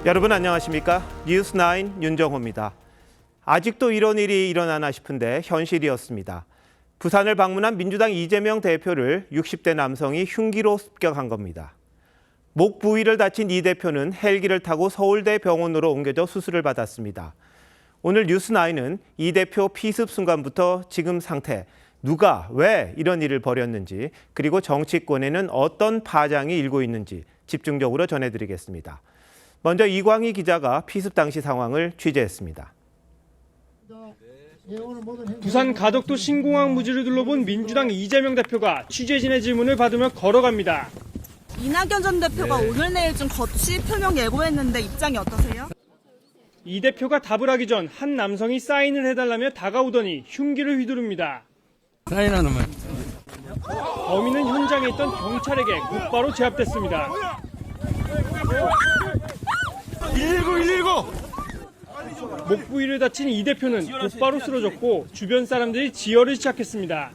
여러분 안녕하십니까? 뉴스9 윤정호입니다. 아직도 이런 일이 일어나나 싶은데 현실이었습니다. 부산을 방문한 민주당 이재명 대표를 60대 남성이 흉기로 습격한 겁니다. 목 부위를 다친 이 대표는 헬기를 타고 서울대 병원으로 옮겨져 수술을 받았습니다. 오늘 뉴스9은 이 대표 피습 순간부터 지금 상태, 누가 왜 이런 일을 벌였는지, 그리고 정치권에는 어떤 파장이 일고 있는지 집중적으로 전해드리겠습니다. 먼저 이광희 기자가 피습 당시 상황을 취재했습니다. 부산 가덕도 신공항 부지를 둘러본 민주당 이재명 대표가 취재진의 질문을 받으며 걸어갑니다. 이낙연 전 대표가 오늘 내일 좀 거취 표명 예고했는데 입장이 어떠세요? 이 대표가 답을 하기 전 한 남성이 사인을 해달라며 다가오더니 흉기를 휘두릅니다. 사인하는 말. 범인은 현장에 있던 경찰에게 곧바로 제압됐습니다. 119, 119! 목 부위를 다친 이 대표는 곧바로 쓰러졌고 주변 사람들이 지혈을 시작했습니다.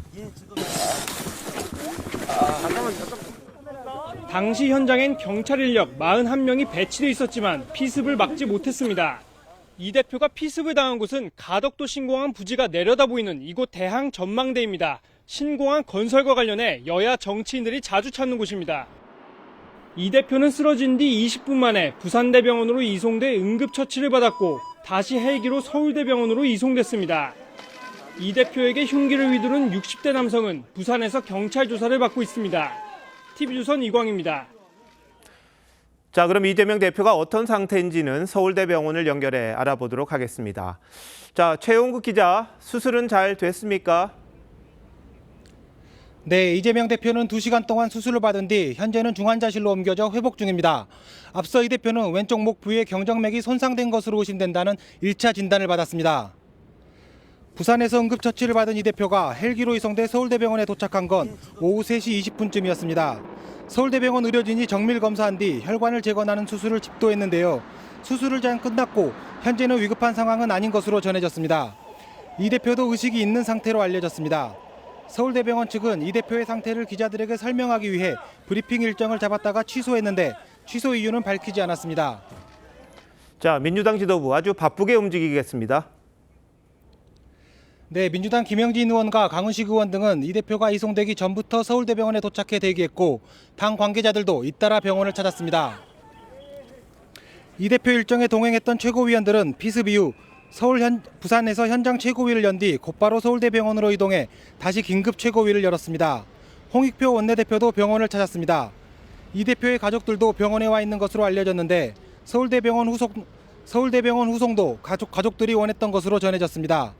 당시 현장엔 경찰 인력 41명이 배치돼 있었지만 피습을 막지 못했습니다. 이 대표가 피습을 당한 곳은 가덕도 신공항 부지가 내려다 보이는 이곳 대항 전망대입니다. 신공항 건설과 관련해 여야 정치인들이 자주 찾는 곳입니다. 이 대표는 쓰러진 뒤 20분 만에 부산대병원으로 이송돼 응급처치를 받았고 다시 헬기로 서울대병원으로 이송됐습니다. 이 대표에게 흉기를 휘두른 60대 남성은 부산에서 경찰 조사를 받고 있습니다. TV조선 이광입니다. 자, 그럼 이재명 대표가 어떤 상태인지는 서울대병원을 연결해 알아보도록 하겠습니다. 자, 최용국 기자, 수술은 잘 됐습니까? 네, 이재명 대표는 2시간 동안 수술을 받은 뒤 현재는 중환자실로 옮겨져 회복 중입니다. 앞서 이 대표는 왼쪽 목 부위의 경정맥이 손상된 것으로 의심된다는 1차 진단을 받았습니다. 부산에서 응급처치를 받은 이 대표가 헬기로 이송돼 서울대병원에 도착한 건 오후 3시 20분쯤이었습니다. 서울대병원 의료진이 정밀 검사한 뒤 혈관을 재건하는 수술을 집도했는데요. 수술을 잘 끝났고 현재는 위급한 상황은 아닌 것으로 전해졌습니다. 이 대표도 의식이 있는 상태로 알려졌습니다. 서울대병원 측은 이 대표의 상태를 기자들에게 설명하기 위해 브리핑 일정을 잡았다가 취소했는데 취소 이유는 밝히지 않았습니다. 자, 민주당 지도부 아주 바쁘게 움직이겠습니다. 네, 민주당 김영진 의원과 강훈식 의원 등은 이 대표가 이송되기 전부터 서울대병원에 도착해 대기했고 당 관계자들도 잇따라 병원을 찾았습니다. 이 대표 일정에 동행했던 최고위원들은 피습 이후 부산에서 현장 최고위를 연 뒤 곧바로 서울대병원으로 이동해 다시 긴급 최고위를 열었습니다. 홍익표 원내대표도 병원을 찾았습니다. 이 대표의 가족들도 병원에 와 있는 것으로 알려졌는데 서울대병원 후송도 가족들이 원했던 것으로 전해졌습니다.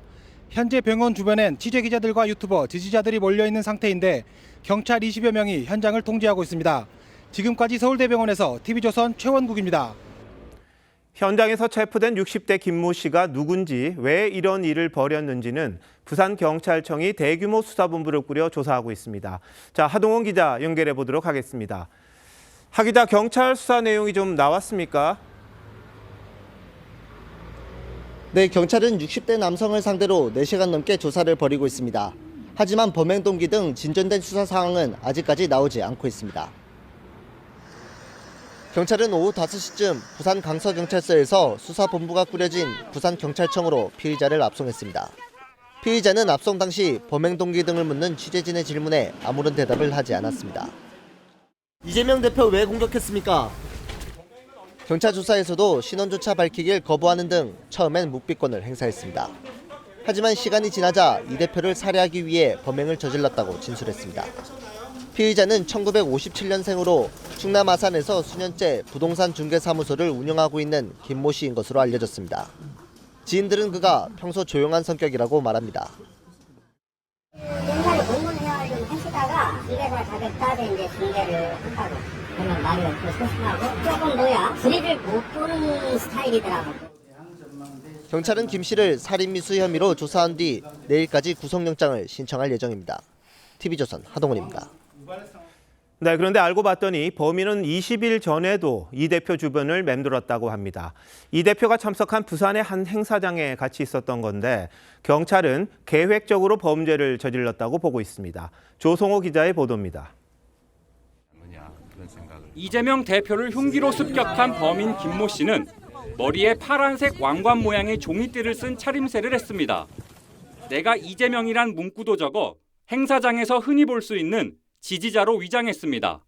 현재 병원 주변엔 취재기자들과 유튜버, 지지자들이 몰려있는 상태인데 경찰 20여 명이 현장을 통제하고 있습니다. 지금까지 서울대병원에서 TV조선 최원국입니다. 현장에서 체포된 60대 김모 씨가 누군지, 왜 이런 일을 벌였는지는 부산경찰청이 대규모 수사본부를 꾸려 조사하고 있습니다. 자, 하동원 기자 연결해 보도록 하겠습니다. 하 기자, 경찰 수사 내용이 좀 나왔습니까? 네, 경찰은 60대 남성을 상대로 4시간 넘게 조사를 벌이고 있습니다. 하지만 범행 동기 등 진전된 수사 상황은 아직까지 나오지 않고 있습니다. 경찰은 오후 5시쯤 부산 강서경찰서에서 수사본부가 꾸려진 부산경찰청으로 피의자를 압송했습니다. 피의자는 압송 당시 범행 동기 등을 묻는 취재진의 질문에 아무런 대답을 하지 않았습니다. 이재명 대표 왜 공격했습니까? 경찰 조사에서도 신원조차 밝히길 거부하는 등 처음엔 묵비권을 행사했습니다. 하지만 시간이 지나자 이 대표를 살해하기 위해 범행을 저질렀다고 진술했습니다. 피의자는 1957년생으로 충남 아산에서 수년째 부동산 중개사무소를 운영하고 있는 김모 씨인 것으로 알려졌습니다. 지인들은 그가 평소 조용한 성격이라고 말합니다. 옛날에 공무원생활을 좀 하시다가 집에서 자격자들 이제 중개를 한다고 그러면 말이 없고 소심하고 조금 분위기를 못 보는 스타일이더라고요. 경찰은 김 씨를 살인미수 혐의로 조사한 뒤 내일까지 구속영장을 신청할 예정입니다. TV조선 하동훈입니다. 네, 그런데 알고 봤더니 범인은 20일 전에도 이 대표 주변을 맴돌았다고 합니다. 이 대표가 참석한 부산의 한 행사장에 같이 있었던 건데 경찰은 계획적으로 범죄를 저질렀다고 보고 있습니다. 조성호 기자의 보도입니다. 이재명 대표를 흉기로 습격한 범인 김모 씨는 머리에 파란색 왕관 모양의 종이띠를 쓴 차림새를 했습니다. 내가 이재명이란 문구도 적어 행사장에서 흔히 볼 수 있는 지지자로 위장했습니다.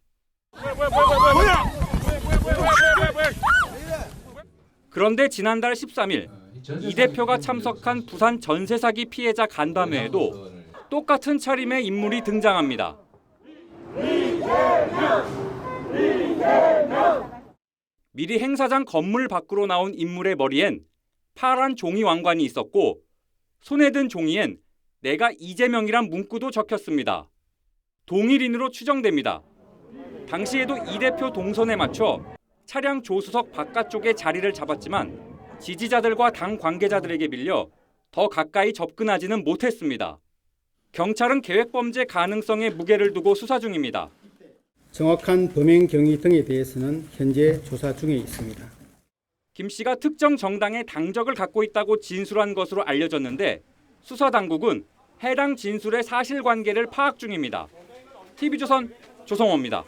그런데 지난달 13일 이 대표가 참석한 부산 전세 사기 피해자 간담회에도 똑같은 차림의 인물이 등장합니다. 미리 행사장 건물 밖으로 나온 인물의 머리엔 파란 종이 왕관이 있었고 손에 든 종이엔 내가 이재명이란 문구도 적혔습니다. 동일인으로 추정됩니다. 당시에도 이 대표 동선에 맞춰 차량 조수석 바깥쪽에 자리를 잡았지만 지지자들과 당 관계자들에게 밀려 더 가까이 접근하지는 못했습니다. 경찰은 계획범죄 가능성에 무게를 두고 수사 중입니다. 정확한 범행 경위 등에 대해서는 현재 조사 중에 있습니다. 김 씨가 특정 정당의 당적을 갖고 있다고 진술한 것으로 알려졌는데 수사 당국은 해당 진술의 사실관계를 파악 중입니다. TV조선 조성호입니다.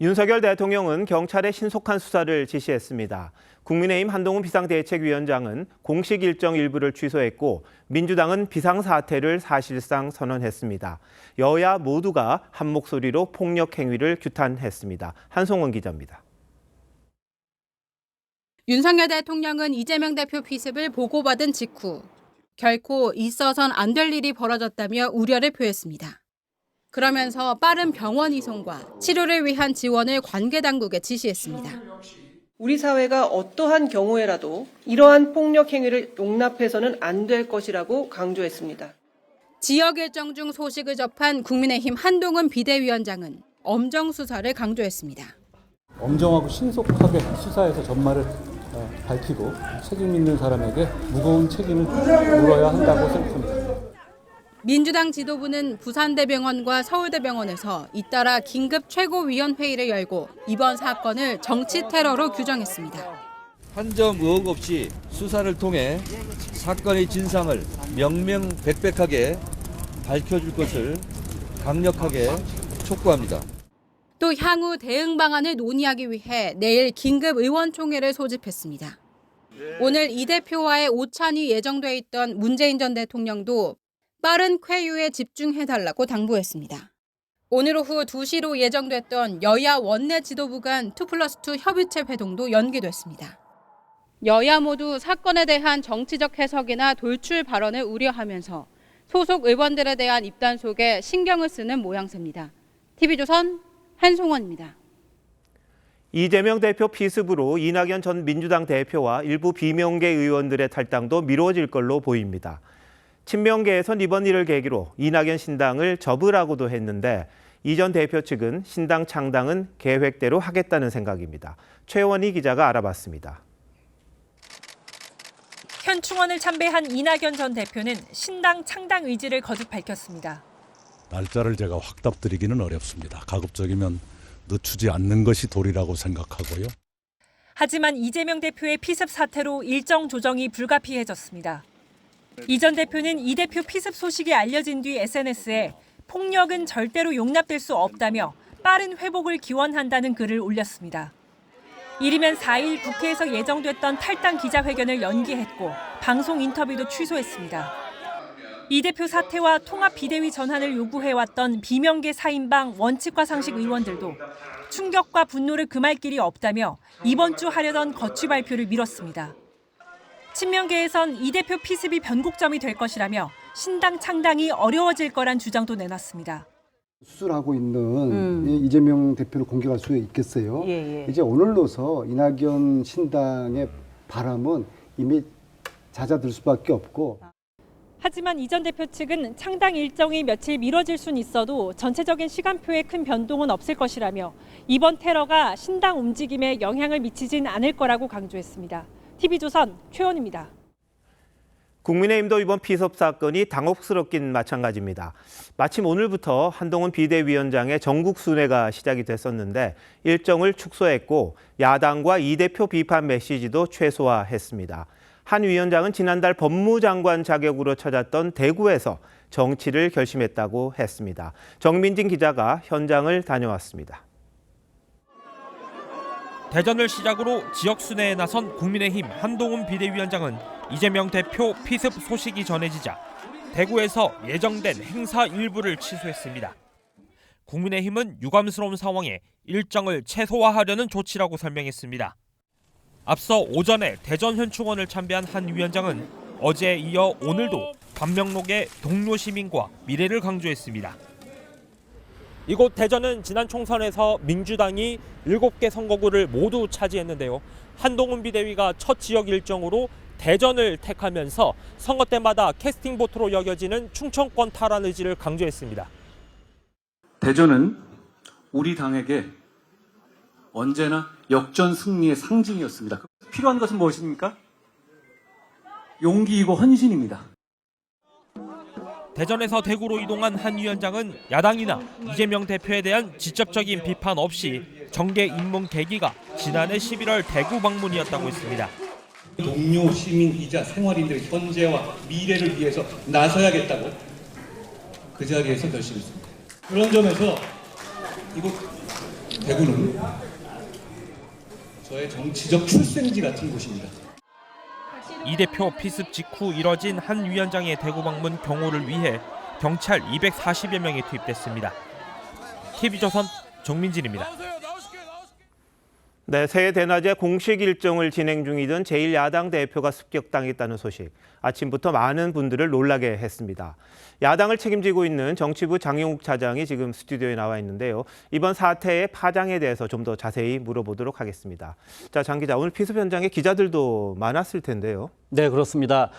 윤석열 대통령은 경찰의 신속한 수사를 지시했습니다. 국민의힘 한동훈 비상대책위원장은 공식 일정 일부를 취소했고 민주당은 비상사태를 사실상 선언했습니다. 여야 모두가 한 목소리로 폭력 행위를 규탄했습니다. 한송원 기자입니다. 윤석열 대통령은 이재명 대표 피습을 보고받은 직후 결코 있어선 안 될 일이 벌어졌다며 우려를 표했습니다. 그러면서 빠른 병원 이송과 치료를 위한 지원을 관계 당국에 지시했습니다. 우리 사회가 어떠한 경우에라도 이러한 폭력 행위를 용납해서는 안 될 것이라고 강조했습니다. 지역 일정 중 소식을 접한 국민의힘 한동훈 비대위원장은 엄정 수사를 강조했습니다. 엄정하고 신속하게 수사해서 전말을 밝히고 책임 있는 사람에게 무거운 책임을 물어야 한다고 생각합니다. 민주당 지도부는 부산대병원과 서울대병원에서 잇따라 긴급 최고위원회의를 열고 이번 사건을 정치 테러로 규정했습니다. 한 점 의혹 없이 수사를 통해 사건의 진상을 명명백백하게 밝혀줄 것을 강력하게 촉구합니다. 또 향후 대응 방안을 논의하기 위해 내일 긴급 의원총회를 소집했습니다. 오늘 이 대표와의 오찬이 예정돼 있던 문재인 전 대통령도 빠른 쾌유에 집중해달라고 당부했습니다. 오늘 오후 2시로 예정됐던 여야 원내 지도부 간 2+2 협의체 회동도 연기됐습니다. 여야 모두 사건에 대한 정치적 해석이나 돌출 발언을 우려하면서 소속 의원들에 대한 입단속에 신경을 쓰는 모양새입니다. TV조선 한송원입니다. 이재명 대표 피습으로 이낙연 전 민주당 대표와 일부 비명계 의원들의 탈당도 미뤄질 걸로 보입니다. 친명계에선 이번 일을 계기로 이낙연 신당을 접으라고도 했는데 이 전 대표 측은 신당 창당은 계획대로 하겠다는 생각입니다. 최원희 기자가 알아봤습니다. 현충원을 참배한 이낙연 전 대표는 신당 창당 의지를 거듭 밝혔습니다. 날짜를 제가 확답드리기는 어렵습니다. 가급적이면 늦추지 않는 것이 도리라고 생각하고요. 하지만 이재명 대표의 피습 사태로 일정 조정이 불가피해졌습니다. 이 전 대표는 이 대표 피습 소식이 알려진 뒤 SNS에 폭력은 절대로 용납될 수 없다며 빠른 회복을 기원한다는 글을 올렸습니다. 이르면 4일 국회에서 예정됐던 탈당 기자회견을 연기했고 방송 인터뷰도 취소했습니다. 이 대표 사태와 통합 비대위 전환을 요구해왔던 비명계 4인방 원칙과 상식 의원들도 충격과 분노를 금할 길이 없다며 이번 주 하려던 거취 발표를 미뤘습니다. 친명계에선 이 대표 피습이 변곡점이 될 것이라며 신당 창당이 어려워질 거란 주장도 내놨습니다. 수술하고 있는 이재명 대표를 공격할 수 있겠어요. 이제 오늘로서 이낙연 신당의 바람은 이미 잦아들 수밖에 없고. 하지만 이 전 대표 측은 창당 일정이 며칠 미뤄질 수는 있어도 전체적인 시간표에 큰 변동은 없을 것이라며 이번 테러가 신당 움직임에 영향을 미치진 않을 거라고 강조했습니다. TV조선 최원입니다. 국민의힘도 이번 피습 사건이 당혹스럽긴 마찬가지입니다. 마침 오늘부터 한동훈 비대위원장의 전국 순회가 시작이 됐었는데 일정을 축소했고 야당과 이 대표 비판 메시지도 최소화했습니다. 한 위원장은 지난달 법무장관 자격으로 찾았던 대구에서 정치를 결심했다고 했습니다. 정민진 기자가 현장을 다녀왔습니다. 대전을 시작으로 지역 순회에 나선 국민의힘 한동훈 비대위원장은 이재명 대표 피습 소식이 전해지자 대구에서 예정된 행사 일부를 취소했습니다. 국민의힘은 유감스러운 상황에 일정을 최소화하려는 조치라고 설명했습니다. 앞서 오전에 대전 현충원을 참배한 한 위원장은 어제에 이어 오늘도 감명록에 동료 시민과 미래를 강조했습니다. 이곳 대전은 지난 총선에서 민주당이 7개 선거구를 모두 차지했는데요. 한동훈 비대위가 첫 지역 일정으로 대전을 택하면서 선거 때마다 캐스팅 보트로 여겨지는 충청권 탈환 의지를 강조했습니다. 대전은 우리 당에게 언제나 역전 승리의 상징이었습니다. 필요한 것은 무엇입니까? 용기이고 헌신입니다. 대전에서 대구로 이동한 한 위원장은 야당이나 이재명 대표에 대한 직접적인 비판 없이 정계 입문 계기가 지난해 11월 대구 방문이었다고 했습니다. 동료 시민이자 생활인들의 현재와 미래를 위해서 나서야겠다고 그 자리에서 결심했습니다. 그런 점에서 이곳 대구는 저의 정치적 출생지 같은 곳입니다. 이 대표 피습 직후 이뤄진 한 위원장의 대구 방문 경호를 위해 경찰 240여 명이 투입됐습니다. TV조선 정민진입니다. 네, 새해 대낮에 공식 일정을 진행 중이던 제1야당 대표가 습격당했다는 소식. 아침부터 많은 분들을 놀라게 했습니다. 야당을 책임지고 있는 정치부 장영욱 차장이 지금 스튜디오에 나와 있는데요. 이번 사태의 파장에 대해서 좀 더 자세히 물어보도록 하겠습니다. 자, 장 기자, 오늘 피습 현장에 기자들도 많았을 텐데요. 네, 그렇습니다.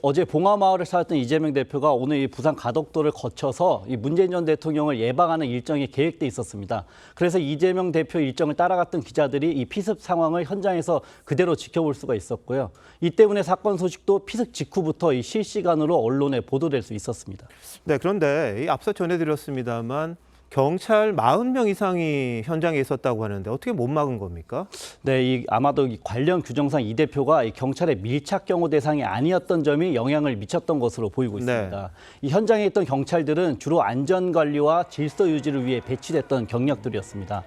어제 봉화마을을 찾았던 이재명 대표가 오늘 이 부산 가덕도를 거쳐서 이 문재인 전 대통령을 예방하는 일정이 계획돼 있었습니다. 그래서 이재명 대표 일정을 따라갔던 기자들이 이 피습 상황을 현장에서 그대로 지켜볼 수가 있었고요. 이 때문에 사건 소식도 피습 직후부터 이 실시간으로 언론에 보도될 수 있었습니다. 네, 그런데 앞서 전해드렸습니다만 경찰 40명 이상이 현장에 있었다고 하는데 어떻게 못 막은 겁니까? 네, 아마도 관련 규정상 이 대표가 이 경찰의 밀착 경호 대상이 아니었던 점이 영향을 미쳤던 것으로 보이고 있습니다. 네. 이 현장에 있던 경찰들은 주로 안전 관리와 질서 유지를 위해 배치됐던 경력들이었습니다.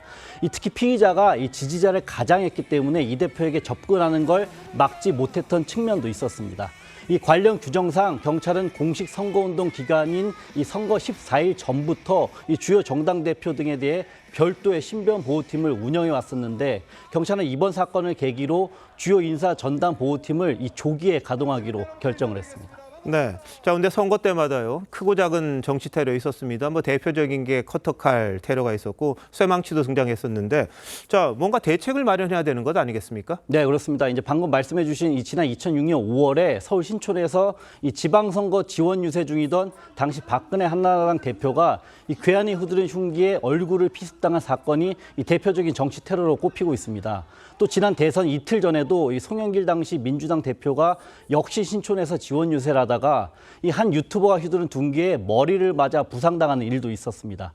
특히 피의자가 이 지지자를 가장했기 때문에 이 대표에게 접근하는 걸 막지 못했던 측면도 있었습니다. 이 관련 규정상 경찰은 공식 선거운동 기간인 이 선거 14일 전부터 이 주요 정당 대표 등에 대해 별도의 신변 보호팀을 운영해 왔었는데 경찰은 이번 사건을 계기로 주요 인사 전담 보호팀을 이 조기에 가동하기로 결정을 했습니다. 네. 자, 근데 선거 때마다요, 크고 작은 정치 테러 있었습니다. 대표적인 게 커터칼 테러가 있었고 쇠망치도 등장했었는데, 자, 뭔가 대책을 마련해야 되는 것 아니겠습니까? 네, 그렇습니다. 이제 방금 말씀해 주신 지난 2006년 5월에 서울 신촌에서 이 지방선거 지원 유세 중이던 당시 박근혜 한나라당 대표가 이 괴한이 흐드른 흉기에 얼굴을 피습당한 사건이 이 대표적인 정치 테러로 꼽히고 있습니다. 또 지난 대선 이틀 전에도 이 송영길 당시 민주당 대표가 역시 신촌에서 지원 유세를 하다가 이 한 유튜버가 휘두른 둔기에 머리를 맞아 부상당하는 일도 있었습니다.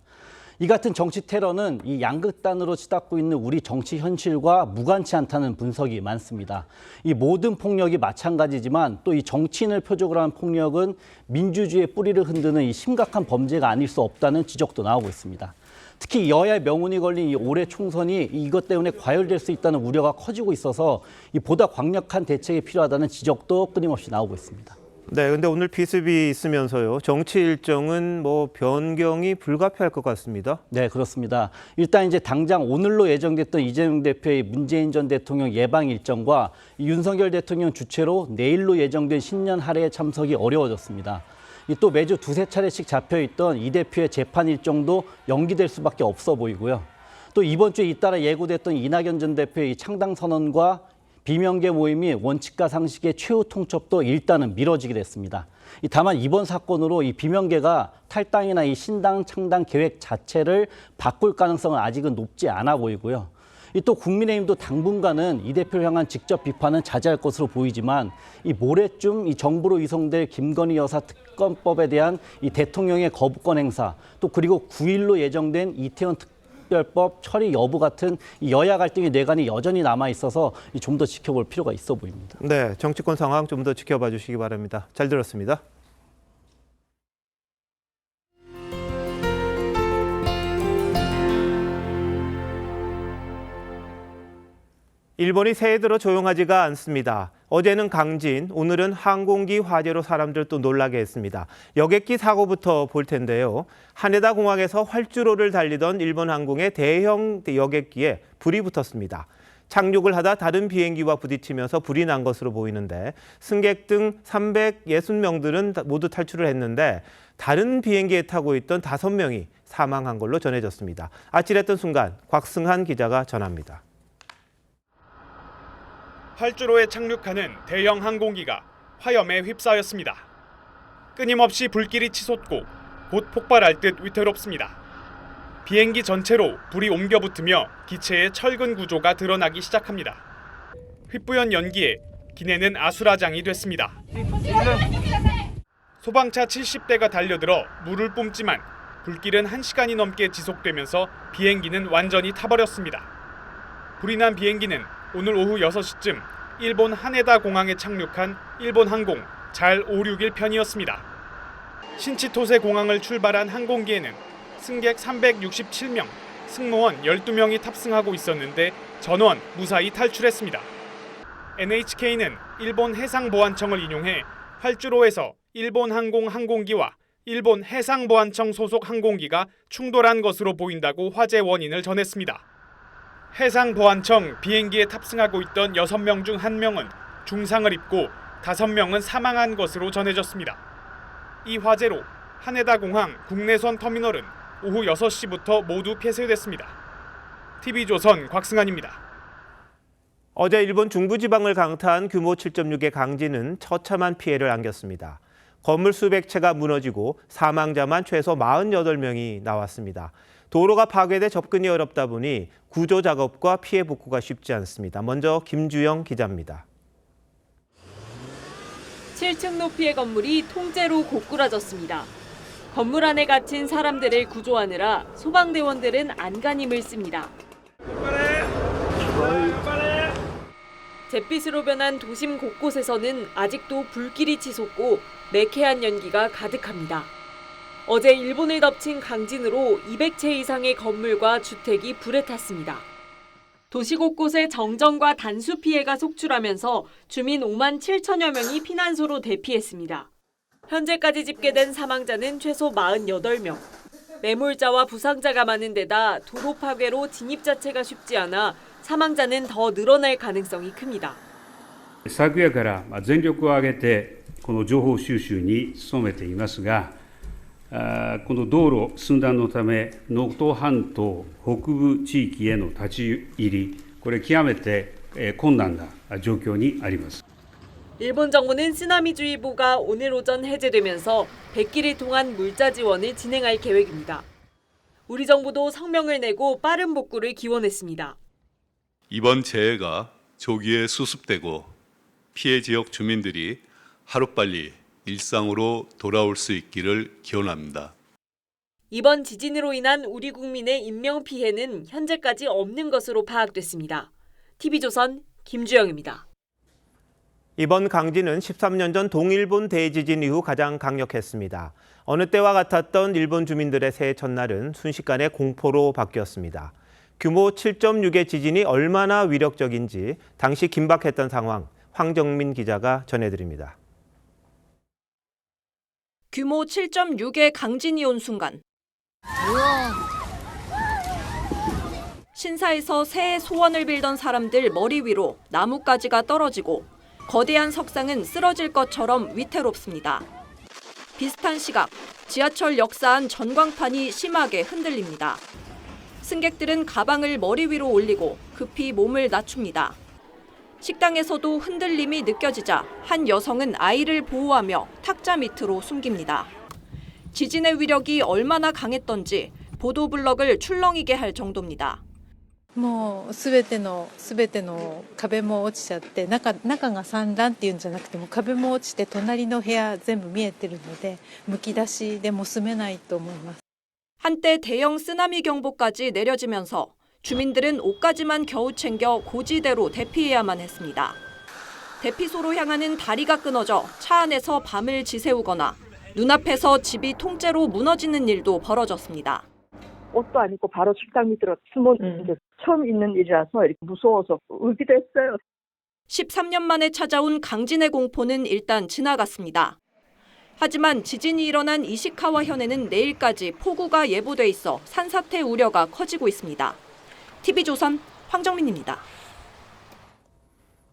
이 같은 정치 테러는 이 양극단으로 치닫고 있는 우리 정치 현실과 무관치 않다는 분석이 많습니다. 이 모든 폭력이 마찬가지지만 또 이 정치인을 표적으로 한 폭력은 민주주의의 뿌리를 흔드는 이 심각한 범죄가 아닐 수 없다는 지적도 나오고 있습니다. 특히 여야의 명운이 걸린 이 올해 총선이 이것 때문에 과열될 수 있다는 우려가 커지고 있어서 이 보다 강력한 대책이 필요하다는 지적도 끊임없이 나오고 있습니다. 네, 근데 오늘 피습이 있으면서요, 정치 일정은 변경이 불가피할 것 같습니다. 네, 그렇습니다. 일단 이제 당장 오늘로 예정됐던 이재명 대표의 문재인 전 대통령 예방 일정과 윤석열 대통령 주최로 내일로 예정된 신년 할애에 참석이 어려워졌습니다. 또 매주 두세 차례씩 잡혀있던 이 대표의 재판 일정도 연기될 수밖에 없어 보이고요. 또 이번 주에 잇따라 예고됐던 이낙연 전 대표의 창당 선언과 비명계 모임이 원칙과 상식의 최후 통첩도 일단은 미뤄지게 됐습니다. 다만 이번 사건으로 이 비명계가 탈당이나 이 신당 창당 계획 자체를 바꿀 가능성은 아직은 높지 않아 보이고요. 또 국민의힘도 당분간은 이 대표를 향한 직접 비판은 자제할 것으로 보이지만 이 모레쯤 이 정부로 이송될 김건희 여사 특검법에 대한 이 대통령의 거부권 행사, 또 그리고 9일로 예정된 이태원 특별법 처리 여부 같은 이 여야 갈등의 뇌관이 여전히 남아 있어서 좀 더 지켜볼 필요가 있어 보입니다. 네, 정치권 상황 좀 더 지켜봐 주시기 바랍니다. 잘 들었습니다. 일본이 새해 들어 조용하지가 않습니다. 어제는 강진, 오늘은 항공기 화재로 사람들 또 놀라게 했습니다. 여객기 사고부터 볼 텐데요. 하네다 공항에서 활주로를 달리던 일본 항공의 대형 여객기에 불이 붙었습니다. 착륙을 하다 다른 비행기와 부딪히면서 불이 난 것으로 보이는데 승객 등 360명들은 모두 탈출을 했는데 다른 비행기에 타고 있던 5명이 사망한 걸로 전해졌습니다. 아찔했던 순간 곽승한 기자가 전합니다. 활주로에 착륙하는 대형 항공기가 화염에 휩싸였습니다. 끊임없이 불길이 치솟고 곧 폭발할 듯 위태롭습니다. 비행기 전체로 불이 옮겨 붙으며 기체의 철근 구조가 드러나기 시작합니다. 휘뿌연 연기에 기내는 아수라장이 됐습니다. 소방차 70대가 달려들어 물을 뿜지만 불길은 1시간이 넘게 지속되면서 비행기는 완전히 타버렸습니다. 불이 난 비행기는 오늘 오후 6시쯤 일본 하네다 공항에 착륙한 일본 항공 잘 561 편이었습니다. 신치토세 공항을 출발한 항공기에는 승객 367명, 승무원 12명이 탑승하고 있었는데 전원 무사히 탈출했습니다. NHK는 일본 해상보안청을 인용해 활주로에서 일본 항공 항공기와 일본 해상보안청 소속 항공기가 충돌한 것으로 보인다고 화재 원인을 전했습니다. 해상보안청 비행기에 탑승하고 있던 6명 중 1명은 중상을 입고 5명은 사망한 것으로 전해졌습니다. 이 화재로 하네다 공항 국내선 터미널은 오후 6시부터 모두 폐쇄됐습니다. TV조선 곽승환입니다. 어제 일본 중부지방을 강타한 규모 7.6의 강진은 처참한 피해를 안겼습니다. 건물 수백 채가 무너지고 사망자만 최소 48명이 나왔습니다. 도로가 파괴돼 접근이 어렵다 보니 구조 작업과 피해 복구가 쉽지 않습니다. 먼저 김주영 기자입니다. 7층 높이의 건물이 통째로 고꾸라졌습니다. 건물 안에 갇힌 사람들을 구조하느라 소방대원들은 안간힘을 씁니다. 잿빛으로 변한 도심 곳곳에서는 아직도 불길이 치솟고 매캐한 연기가 가득합니다. 어제 일본을 덮친 강진으로 200채 이상의 건물과 주택이 불에 탔습니다. 도시 곳곳에 정전과 단수 피해가 속출하면서 주민 5만 7천여 명이 피난소로 대피했습니다. 현재까지 집계된 사망자는 최소 48명. 매몰자와 부상자가 많은 데다 도로 파괴로 진입 자체가 쉽지 않아 사망자는 더 늘어날 가능성이 큽니다. 昨夜から全力を挙げてこの情報収集に努めていますが、この道路寸断のため能登半島北部地域への立ち入り、これ極めて困難な状況にあります。 일본 정부는 쓰나미주의보가 오늘 오전 해제되면서 100기를 통한 물자 지원을 진행할 계획입니다. 우리 정부도 성명을 내고 빠른 복구를 기원했습니다. 이번 재해가 조기에 수습되고 피해 지역 주민들이 하루빨리 일상으로 돌아올 수 있기를 기원합니다. 이번 지진으로 인한 우리 국민의 인명피해는 현재까지 없는 것으로 파악됐습니다. TV조선 김주영입니다. 이번 강진은 13년 전 동일본 대지진 이후 가장 강력했습니다. 어느 때와 같았던 일본 주민들의 새해 첫날은 순식간에 공포로 바뀌었습니다. 규모 7.6의 지진이 얼마나 위력적인지 당시 긴박했던 상황, 황정민 기자가 전해드립니다. 규모 7.6의 강진이 온 순간 신사에서 새해 소원을 빌던 사람들 머리 위로 나뭇가지가 떨어지고 거대한 석상은 쓰러질 것처럼 위태롭습니다. 비슷한 시각, 지하철 역사 안 전광판이 심하게 흔들립니다. 승객들은 가방을 머리 위로 올리고 급히 몸을 낮춥니다. 식당에서도 흔들림이 느껴지자 한 여성은 아이를 보호하며 탁자 밑으로 숨깁니다. 지진의 위력이 얼마나 강했던지 보도블럭을 출렁이게 할 정도입니다. もう全ての壁も落ちちゃって中が散乱っていうんじゃなくても壁も落ちて隣の部屋全部見えてるのでむき出しでも住めないと思います。 한때 대형 쓰나미 경보까지 내려지면서 주민들은 옷까지만 겨우 챙겨 고지대로 대피해야만 했습니다. 대피소로 향하는 다리가 끊어져 차 안에서 밤을 지새우거나 눈앞에서 집이 통째로 무너지는 일도 벌어졌습니다. 옷도 안 입고 바로 식당 밑으로 숨어 이제 처음 있는 일이라서 이렇게 무서워서 울기도 했어요. 13년 만에 찾아온 강진의 공포는 일단 지나갔습니다. 하지만 지진이 일어난 이시카와 현에는 내일까지 폭우가 예보돼 있어 산사태 우려가 커지고 있습니다. TV조선 황정민입니다.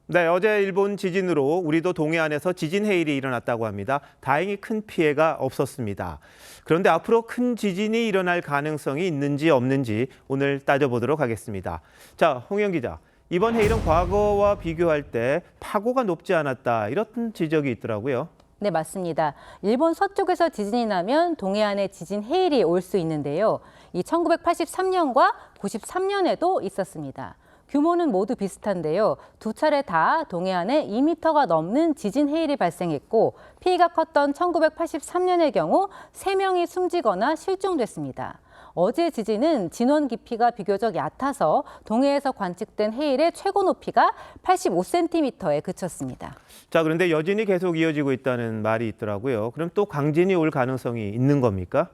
네, 어제 일본 지진으로 우리도 동해안에서 지진 해일이 일어났다고 합니다. 다행히 큰 피해가 없었습니다. 그런데 앞으로 큰 지진이 일어날 가능성이 있는지 없는지 오늘 따져보도록 하겠습니다. 자, 홍영 기자. 이번 해일은 과거와 비교할 때 파고가 높지 않았다, 이런 지적이 있더라고요. 네, 맞습니다. 일본 서쪽에서 지진이 나면 동해안에 지진 해일이 올 수 있는데요. 이 1983년과 93년에도 있었습니다. 규모는 모두 비슷한데요. 두 차례 다 동해안에 2m가 넘는 지진 해일이 발생했고 피해가 컸던 1983년의 경우 3명이 숨지거나 실종됐습니다. 어제 지진은 진원 깊이가 비교적 얕아서 동해에서 관측된 해일의 최고 높이가 85cm에 그쳤습니다. 자, 그런데 여진이 계속 이어지고 있다는 말이 있더라고요. 그럼 또 강진이 올 가능성이 있는 겁니까?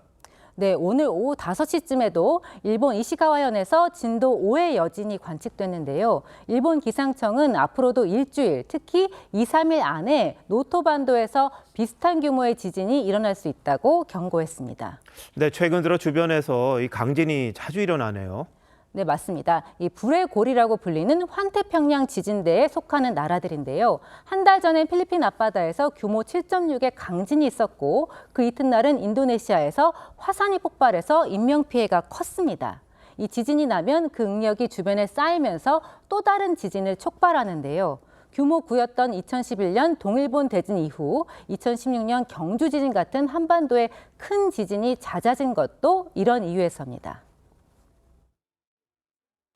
네, 오늘 오후 5시쯤에도 일본 이시가와현에서 진도 5의 여진이 관측됐는데요. 일본 기상청은 앞으로도 일주일, 특히 2, 3일 안에 노토반도에서 비슷한 규모의 지진이 일어날 수 있다고 경고했습니다. 네, 최근 들어 주변에서 이 강진이 자주 일어나네요. 네, 맞습니다. 이 불의 골이라고 불리는 환태평양 지진대에 속하는 나라들인데요. 한 달 전엔 필리핀 앞바다에서 규모 7.6의 강진이 있었고 그 이튿날은 인도네시아에서 화산이 폭발해서 인명피해가 컸습니다. 이 지진이 나면 그 응력이 주변에 쌓이면서 또 다른 지진을 촉발하는데요. 규모 9였던 2011년 동일본 대진 이후 2016년 경주 지진 같은 한반도의 큰 지진이 잦아진 것도 이런 이유에서입니다.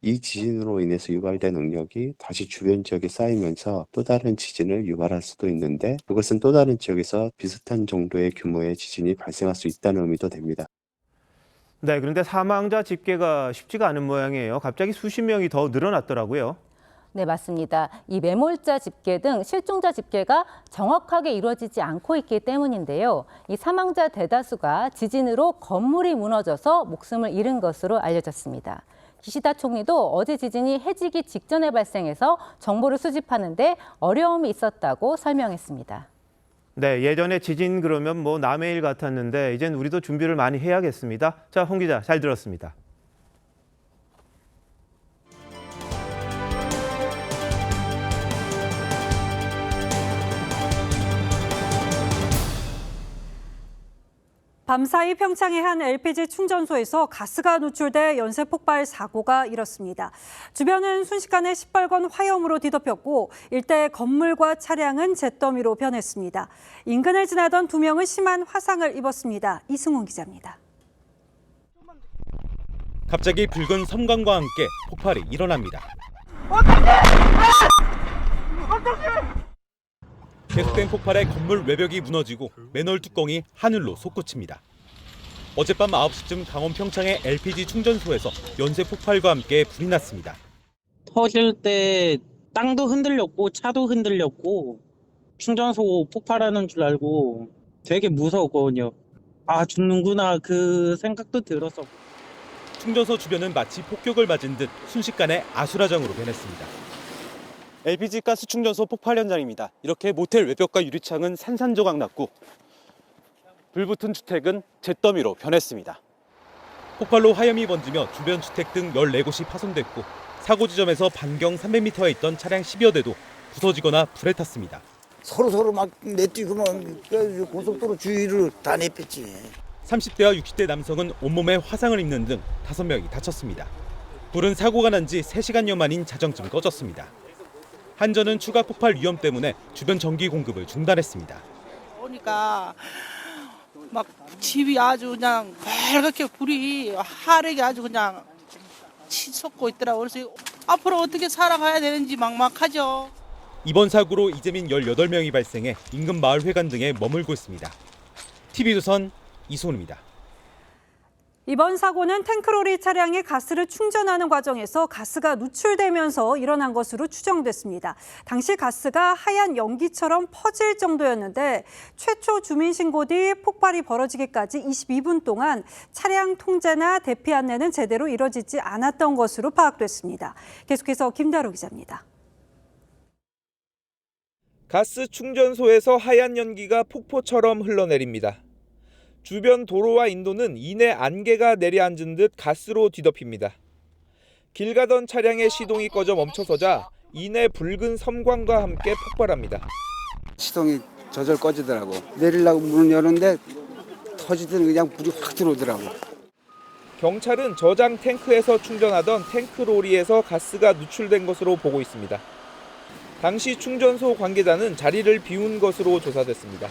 이 지진으로 인해서 유발된 응력이 다시 주변 지역에 쌓이면서 또 다른 지진을 유발할 수도 있는데 그것은 또 다른 지역에서 비슷한 정도의 규모의 지진이 발생할 수 있다는 의미도 됩니다. 네, 그런데 사망자 집계가 쉽지가 않은 모양이에요. 갑자기 수십 명이 더 늘어났더라고요. 네, 맞습니다. 이 매몰자 집계 등 실종자 집계가 정확하게 이루어지지 않고 있기 때문인데요. 이 사망자 대다수가 지진으로 건물이 무너져서 목숨을 잃은 것으로 알려졌습니다. 기시다 총리도 어제 지진이 해지기 직전에 발생해서 정보를 수집하는데 어려움이 있었다고 설명했습니다. 네, 예전에 지진 그러면 뭐 남의 일 같았는데 이젠 우리도 준비를 많이 해야겠습니다. 자, 홍 기자 잘 들었습니다. 밤사이 평창의 한 LPG 충전소에서 가스가 노출돼 연쇄 폭발 사고가 일었습니다. 주변은 순식간에 시뻘건 화염으로 뒤덮였고 일대 건물과 차량은 잿더미로 변했습니다. 인근을 지나던 2명은 심한 화상을 입었습니다. 이승훈 기자입니다. 갑자기 붉은 섬광과 함께 폭발이 일어납니다. 계속된 폭발에 건물 외벽이 무너지고 맨홀 뚜껑이 하늘로 솟구칩니다. 어젯밤 9시쯤 강원 평창의 LPG 충전소에서 연쇄 폭발과 함께 불이 났습니다. 터질 때 땅도 흔들렸고 차도 흔들렸고 충전소 폭발하는 줄 알고 되게 무서웠거든요. 아, 죽는구나 그 생각도 들었어. 충전소 주변은 마치 폭격을 맞은 듯 순식간에 아수라장으로 변했습니다. LPG 가스 충전소 폭발 현장입니다. 이렇게 모텔 외벽과 유리창은 산산조각 났고 불붙은 주택은 잿더미로 변했습니다. 폭발로 화염이 번지며 주변 주택 등 14곳이 파손됐고 사고 지점에서 반경 300m에 있던 차량 10여 대도 부서지거나 불에 탔습니다. 서로 막 내뛰고만 고속도로 주위를 다 내뺐지. 30대와 60대 남성은 온몸에 화상을 입는 등 5명이 다쳤습니다. 불은 사고가 난 지 3시간여 만인 자정쯤 꺼졌습니다. 한전은 추가 폭발 위험 때문에 주변 전기 공급을 중단했습니다. 보니까 막 집이 아주 그냥 빨갛게 불이 하늘이 아주 그냥 치솟고 있더라고요. 그래서 앞으로 어떻게 살아가야 되는지 막막하죠. 이번 사고로 이재민 18명이 발생해 인근 마을 회관 등에 머물고 있습니다. TV조선 이소은입니다. 이번 사고는 탱크로리 차량이 가스를 충전하는 과정에서 가스가 누출되면서 일어난 것으로 추정됐습니다. 당시 가스가 하얀 연기처럼 퍼질 정도였는데 최초 주민 신고 뒤 폭발이 벌어지기까지 22분 동안 차량 통제나 대피 안내는 제대로 이뤄지지 않았던 것으로 파악됐습니다. 계속해서 김다로 기자입니다. 가스 충전소에서 하얀 연기가 폭포처럼 흘러내립니다. 주변 도로와 인도는 이내 안개가 내려앉은 듯 가스로 뒤덮입니다. 길 가던 차량의 시동이 꺼져 멈춰서자 이내 붉은 섬광과 함께 폭발합니다. 시동이 저절 꺼지더라고. 내리려고 문을 여는데 터지더니 그냥 불이 확 들어오더라고. 경찰은 저장 탱크에서 충전하던 탱크로리에서 가스가 누출된 것으로 보고 있습니다. 당시 충전소 관계자는 자리를 비운 것으로 조사됐습니다.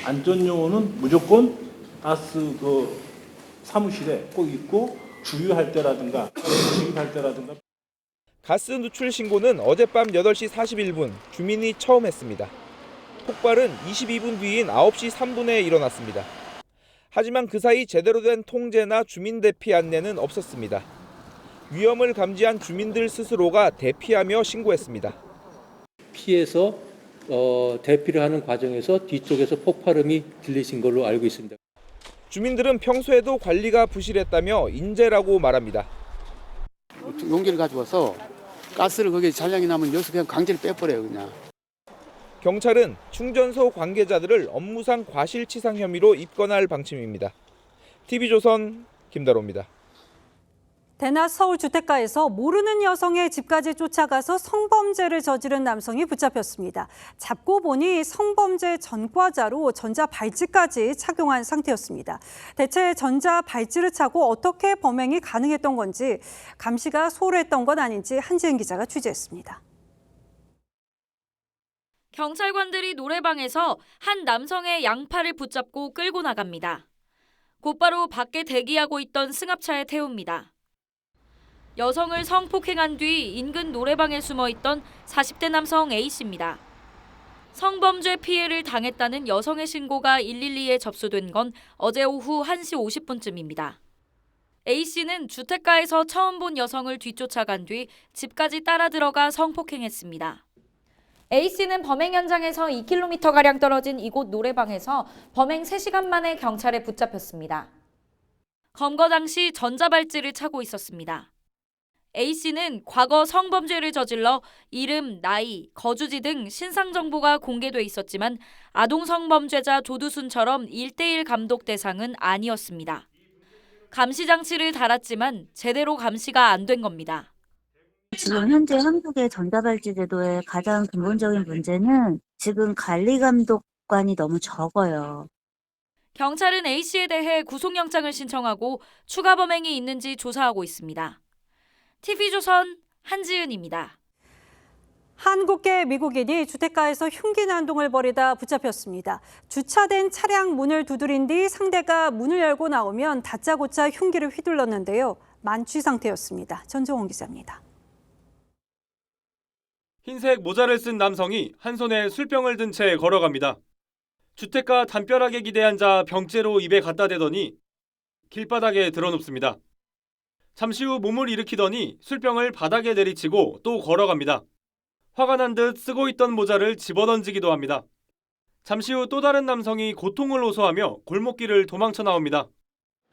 안전요원은 무조건 가스 사무실에 꼭 있고 주유할 때라든가 가스 누출 신고는 어젯밤 8시 41분 주민이 처음 했습니다. 폭발은 22분 뒤인 9시 3분에 일어났습니다. 하지만 그 사이 제대로 된 통제나 주민 대피 안내는 없었습니다. 위험을 감지한 주민들 스스로가 대피하며 신고했습니다. 피해서 대피를 하는 과정에서 뒤쪽에서 폭발음이 들리신 걸로 알고 있습니다. 주민들은 평소에도 관리가 부실했다며 인재라고 말합니다. 용기를 가져와서 가스를 거기에 잔량이 나면 여기서 그냥 강제로 빼버려요 그냥. 경찰은 충전소 관계자들을 업무상 과실치상 혐의로 입건할 방침입니다. TV조선 김다로입니다. 대낮 서울 주택가에서 모르는 여성의 집까지 쫓아가서 성범죄를 저지른 남성이 붙잡혔습니다. 잡고 보니 성범죄 전과자로 전자발찌까지 착용한 상태였습니다. 대체 전자발찌를 차고 어떻게 범행이 가능했던 건지, 감시가 소홀했던 건 아닌지 한지은 기자가 취재했습니다. 경찰관들이 노래방에서 한 남성의 양팔을 붙잡고 끌고 나갑니다. 곧바로 밖에 대기하고 있던 승합차에 태웁니다. 여성을 성폭행한 뒤 인근 노래방에 숨어있던 40대 남성 A씨입니다. 성범죄 피해를 당했다는 여성의 신고가 112에 접수된 건 어제 오후 1시 50분쯤입니다. A씨는 주택가에서 처음 본 여성을 뒤쫓아간 뒤 집까지 따라 들어가 성폭행했습니다. A씨는 범행 현장에서 2km가량 떨어진 이곳 노래방에서 범행 3시간 만에 경찰에 붙잡혔습니다. 검거 당시 전자발찌를 차고 있었습니다. A씨는 과거 성범죄를 저질러 이름, 나이, 거주지 등 신상 정보가 공개돼 있었지만 아동 성범죄자 조두순처럼 1:1 감독 대상은 아니었습니다. 감시 장치를 달았지만 제대로 감시가 안 된 겁니다. 지금 현재 한국의 전자발찌 제도의 가장 근본적인 문제는 지금 관리 감독관이 너무 적어요. 경찰은 A씨에 대해 구속영장을 신청하고 추가 범행이 있는지 조사하고 있습니다. TV조선 한지은입니다. 한국계 미국인이 주택가에서 흉기 난동을 벌이다 붙잡혔습니다. 주차된 차량 문을 두드린 뒤 상대가 문을 열고 나오면 다짜고짜 흉기를 휘둘렀는데요. 만취 상태였습니다. 전종원 기자입니다. 흰색 모자를 쓴 남성이 한 손에 술병을 든 채 걸어갑니다. 주택가 담벼락에 기대 앉아 병째로 입에 갖다 대더니 길바닥에 드러눕습니다. 잠시 후 몸을 일으키더니 술병을 바닥에 내리치고 또 걸어갑니다. 화가 난 듯 쓰고 있던 모자를 집어던지기도 합니다. 잠시 후 또 다른 남성이 고통을 호소하며 골목길을 도망쳐 나옵니다.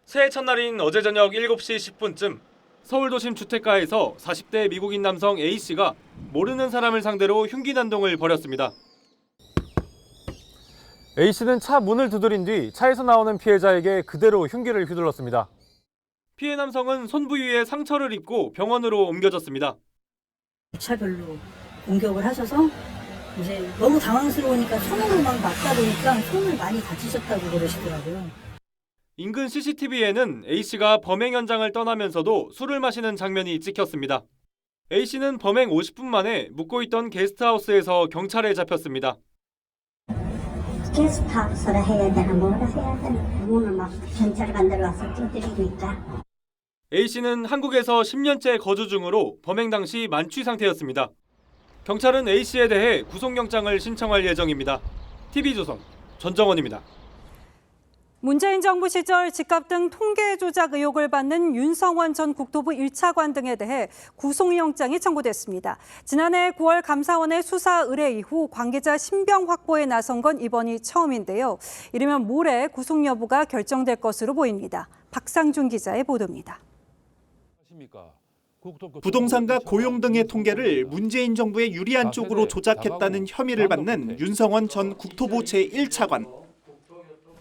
새해 첫날인 어제 저녁 7시 10분쯤 서울 도심 주택가에서 40대 미국인 남성 A씨가 모르는 사람을 상대로 흉기 난동을 벌였습니다. A씨는 차 문을 두드린 뒤 차에서 나오는 피해자에게 그대로 흉기를 휘둘렀습니다. 피해 남성은 손 부위에 상처를 입고 병원으로 옮겨졌습니다. 차별로 공격을 하셔서 이제 너무 당황스러우니까 손으로 막 맞다 보니까 손을 많이 다치셨다고 그러시더라고요. 인근 CCTV에는 A씨가 범행 현장을 떠나면서도 술을 마시는 장면이 찍혔습니다. A씨는 범행 50분 만에 묵고 있던 게스트하우스에서 경찰에 잡혔습니다. 게스트하우스라 해야 되나 뭐라 해야 되나 문을 막 경찰관들 와서 두드리고 있다. A씨는 한국에서 10년째 거주 중으로 범행 당시 만취 상태였습니다. 경찰은 A씨에 대해 구속영장을 신청할 예정입니다. TV조선 전정원입니다. 문재인 정부 시절 집값 등 통계 조작 의혹을 받는 윤성원 전 국토부 1차관 등에 대해 구속영장이 청구됐습니다. 지난해 9월 감사원의 수사 의뢰 이후 관계자 신병 확보에 나선 건 이번이 처음인데요. 이르면 모레 구속 여부가 결정될 것으로 보입니다. 박상준 기자의 보도입니다. 부동산과 고용 등의 통계를 문재인 정부에 유리한 쪽으로 조작했다는 혐의를 받는 윤성원 전 국토부 제1차관.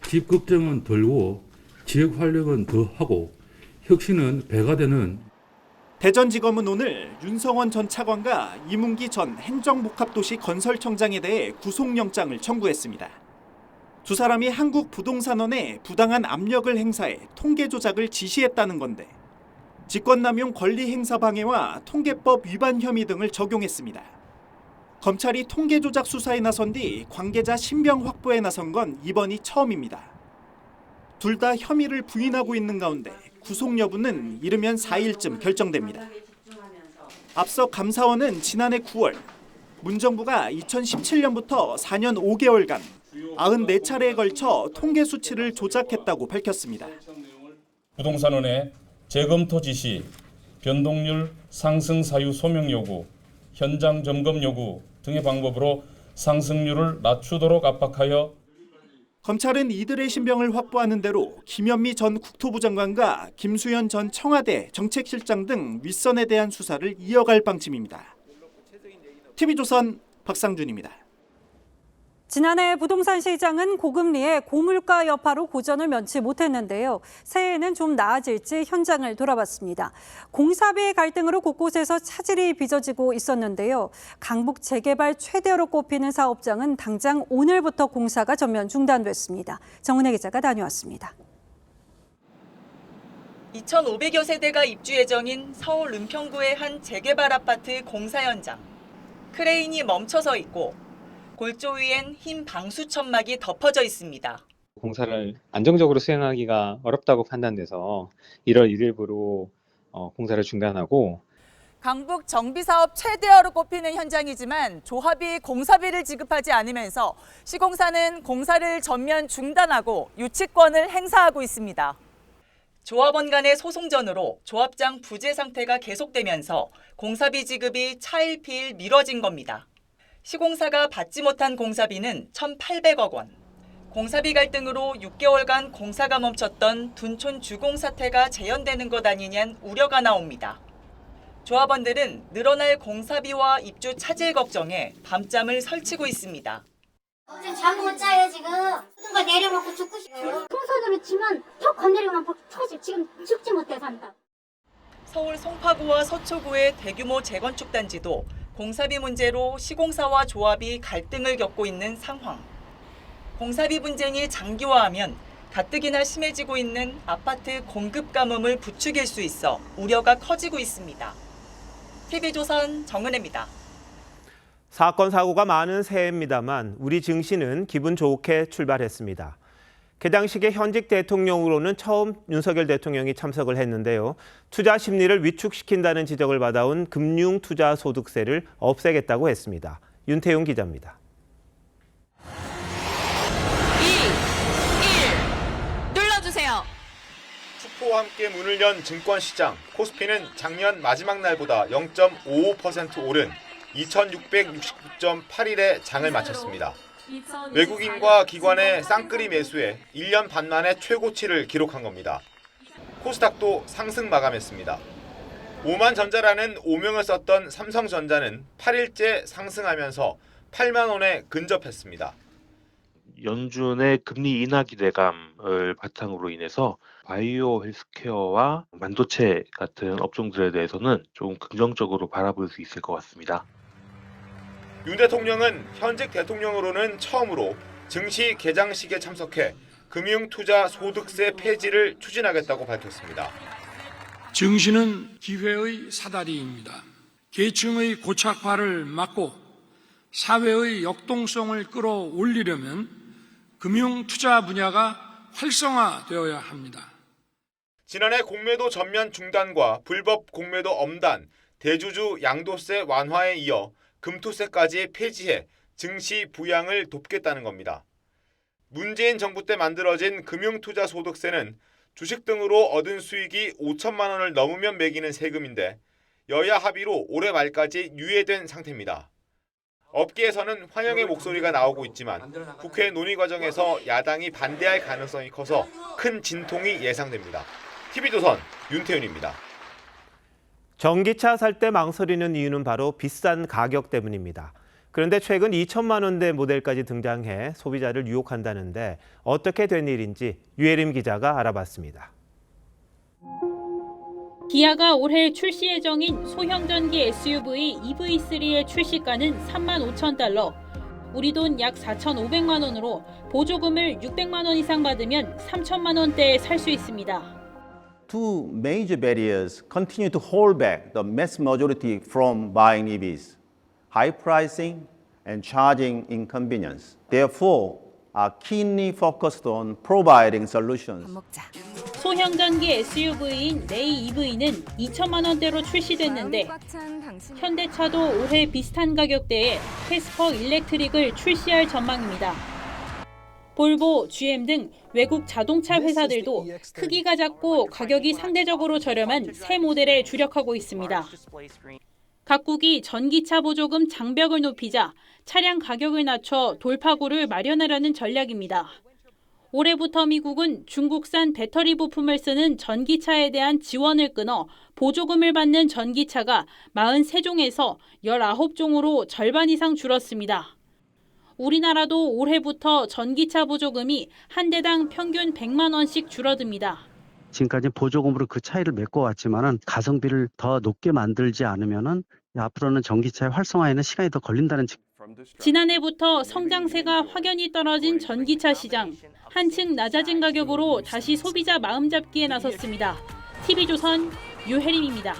집 걱정은 덜고 지역 활력은 더 하고 혁신은 배가 되는. 대전지검은 오늘 윤성원 전 차관과 이문기 전 행정복합도시 건설청장에 대해 구속영장을 청구했습니다. 두 사람이 한국부동산원에 부당한 압력을 행사해 통계 조작을 지시했다는 건데 직권남용 권리행사 방해와 통계법 위반 혐의 등을 적용했습니다. 검찰이 통계 조작 수사에 나선 뒤 관계자 신병 확보에 나선 건 이번이 처음입니다. 둘 다 혐의를 부인하고 있는 가운데 구속 여부는 이르면 4일쯤 결정됩니다. 앞서 감사원은 지난해 9월 문 정부가 2017년부터 4년 5개월간 94차례에 걸쳐 통계 수치를 조작했다고 밝혔습니다. 부동산원의 재검토 지시, 변동률 상승 사유 소명 요구, 현장 점검 요구 등의 방법으로 상승률을 낮추도록 압박하여 검찰은 이들의 신병을 확보하는 대로 김현미 전 국토부 장관과 김수현 전 청와대 정책실장 등 윗선에 대한 수사를 이어갈 방침입니다. TV조선 박상준입니다. 지난해 부동산 시장은 고금리에 고물가 여파로 고전을 면치 못했는데요. 새해에는 좀 나아질지 현장을 돌아봤습니다. 공사비 갈등으로 곳곳에서 차질이 빚어지고 있었는데요. 강북 재개발 최대어로 꼽히는 사업장은 당장 오늘부터 공사가 전면 중단됐습니다. 정은혜 기자가 다녀왔습니다. 2,500여 세대가 입주 예정인 서울 은평구의 한 재개발 아파트 공사 현장. 크레인이 멈춰서 있고 골조 위엔 흰 방수 천막이 덮어져 있습니다. 공사를 안정적으로 수행하기가 어렵다고 판단돼서 1월 1일부로 공사를 중단하고 강북 정비사업 최대어로 꼽히는 현장이지만 조합이 공사비를 지급하지 않으면서 시공사는 공사를 전면 중단하고 유치권을 행사하고 있습니다. 조합원 간의 소송전으로 조합장 부재 상태가 계속되면서 공사비 지급이 차일피일 미뤄진 겁니다. 시공사가 받지 못한 공사비는 1,800억 원. 공사비 갈등으로 6개월간 공사가 멈췄던 둔촌 주공 사태가 재현되는 것 아니냐는 우려가 나옵니다. 조합원들은 늘어날 공사비와 입주 차질 걱정에 밤잠을 설치고 있습니다. 지금 잠 못 자요 지금. 모든 걸 내려놓고 죽고 싶어요. 풍선으로 치면 턱 건드리면 터지. 지금 죽지 못해 산다. 서울 송파구와 서초구의 대규모 재건축 단지도 공사비 문제로 시공사와 조합이 갈등을 겪고 있는 상황. 공사비 분쟁이 장기화하면 가뜩이나 심해지고 있는 아파트 공급 가뭄을 부추길 수 있어 우려가 커지고 있습니다. TV조선 정은혜입니다. 사건 사고가 많은 새해입니다만 우리 증시는 기분 좋게 출발했습니다. 개장식의 현직 대통령으로는 처음 윤석열 대통령이 참석을 했는데요. 투자 심리를 위축시킨다는 지적을 받아온 금융투자소득세를 없애겠다고 했습니다. 윤태용 기자입니다. 2, 1, 눌러주세요. 투표와 함께 문을 연 증권시장. 코스피는 작년 마지막 날보다 0.55% 오른 2669.8일에 장을 마쳤습니다. 외국인과 기관의 쌍끌이 매수에 1년 반 만에 최고치를 기록한 겁니다. 코스닥도 상승 마감했습니다. 오만전자라는 오명을 썼던 삼성전자는 8일째 상승하면서 8만 원에 근접했습니다. 연준의 금리 인하 기대감을 바탕으로 인해서 바이오 헬스케어와 반도체 같은 업종들에 대해서는 좀 긍정적으로 바라볼 수 있을 것 같습니다. 윤 대통령은 현직 대통령으로는 처음으로 증시 개장식에 참석해 금융투자소득세 폐지를 추진하겠다고 밝혔습니다. 증시는 기회의 사다리입니다. 계층의 고착화를 막고 사회의 역동성을 끌어올리려면 금융투자 분야가 활성화되어야 합니다. 지난해 공매도 전면 중단과 불법 공매도 엄단, 대주주 양도세 완화에 이어 금투세까지 폐지해 증시 부양을 돕겠다는 겁니다. 문재인 정부 때 만들어진 금융투자소득세는 주식 등으로 얻은 수익이 5천만 원을 넘으면 매기는 세금인데 여야 합의로 올해 말까지 유예된 상태입니다. 업계에서는 환영의 목소리가 나오고 있지만 국회 논의 과정에서 야당이 반대할 가능성이 커서 큰 진통이 예상됩니다. TV조선 윤태윤입니다. 전기차 살 때 망설이는 이유는 바로 비싼 가격 때문입니다. 그런데 최근 2천만 원대 모델까지 등장해 소비자를 유혹한다는데 어떻게 된 일인지 유혜림 기자가 알아봤습니다. 기아가 올해 출시 예정인 소형 전기 SUV EV3의 출시가는 3만 5천 달러, 우리 돈 약 4,500만 원으로 보조금을 600만 원 이상 받으면 3천만 원대에 살 수 있습니다. Two major barriers continue to hold back the mass majority from buying EVs: high pricing and charging inconvenience. Therefore, are keenly focused on providing solutions. 소형 전기 SUV인 레이 EV는 2천만 원대로 출시됐는데 현대차도 올해 비슷한 가격대에 캐스퍼 일렉트릭을 출시할 전망입니다. 볼보, GM 등 외국 자동차 회사들도 크기가 작고 가격이 상대적으로 저렴한 새 모델에 주력하고 있습니다. 각국이 전기차 보조금 장벽을 높이자 차량 가격을 낮춰 돌파구를 마련하려는 전략입니다. 올해부터 미국은 중국산 배터리 부품을 쓰는 전기차에 대한 지원을 끊어 보조금을 받는 전기차가 43종에서 19종으로 절반 이상 줄었습니다. 우리나라도 올해부터 전기차 보조금이 한 대당 평균 100만 원씩 줄어듭니다. 지금까지 보조금으로 그 차이를 메꿔왔지만은 가성비를 더 높게 만들지 않으면은 앞으로는 전기차의 활성화에는 시간이 더 걸린다는 측. 지난해부터 성장세가 확연히 떨어진 전기차 시장. 한층 낮아진 가격으로 다시 소비자 마음 잡기에 나섰습니다. TV조선 유혜림입니다.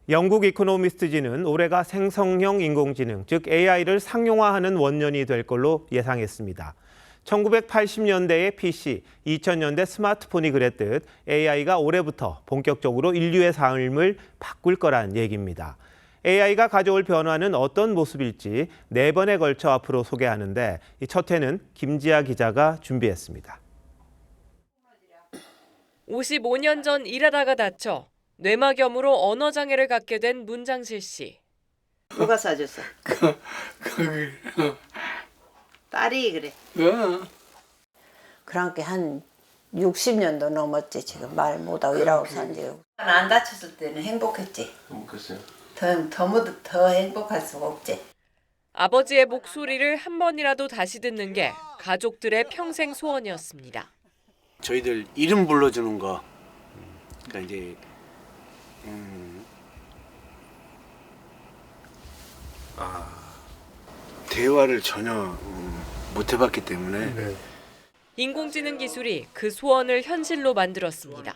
영국 이코노미스트지는 올해가 생성형 인공지능, 즉 AI를 상용화하는 원년이 될 걸로 예상했습니다. 1980년대의 PC, 2000년대 스마트폰이 그랬듯 AI가 올해부터 본격적으로 인류의 삶을 바꿀 거란 얘기입니다. AI가 가져올 변화는 어떤 모습일지 4번에 걸쳐 앞으로 소개하는데 첫 회는 김지아 기자가 준비했습니다. 55년 전 일하다가 다쳐 뇌막염으로 언어장애를 갖게 된 문장실 씨. 누가 사줬어? 딸이 그래. 그러니까 한 60년도 넘었지. 지금 말 못하고 일하고 산 지. 안 다쳤을 때는 행복했지. 글쎄요. 더 행복할 수가 없지. 아버지의 목소리를 한 번이라도 다시 듣는 게 가족들의 평생 소원이었습니다. 저희들 이름 불러주는 거, 그러니까 이제 대화를 전혀 못 해봤기 때문에 인공지능 기술이 그 소원을 현실로 만들었습니다.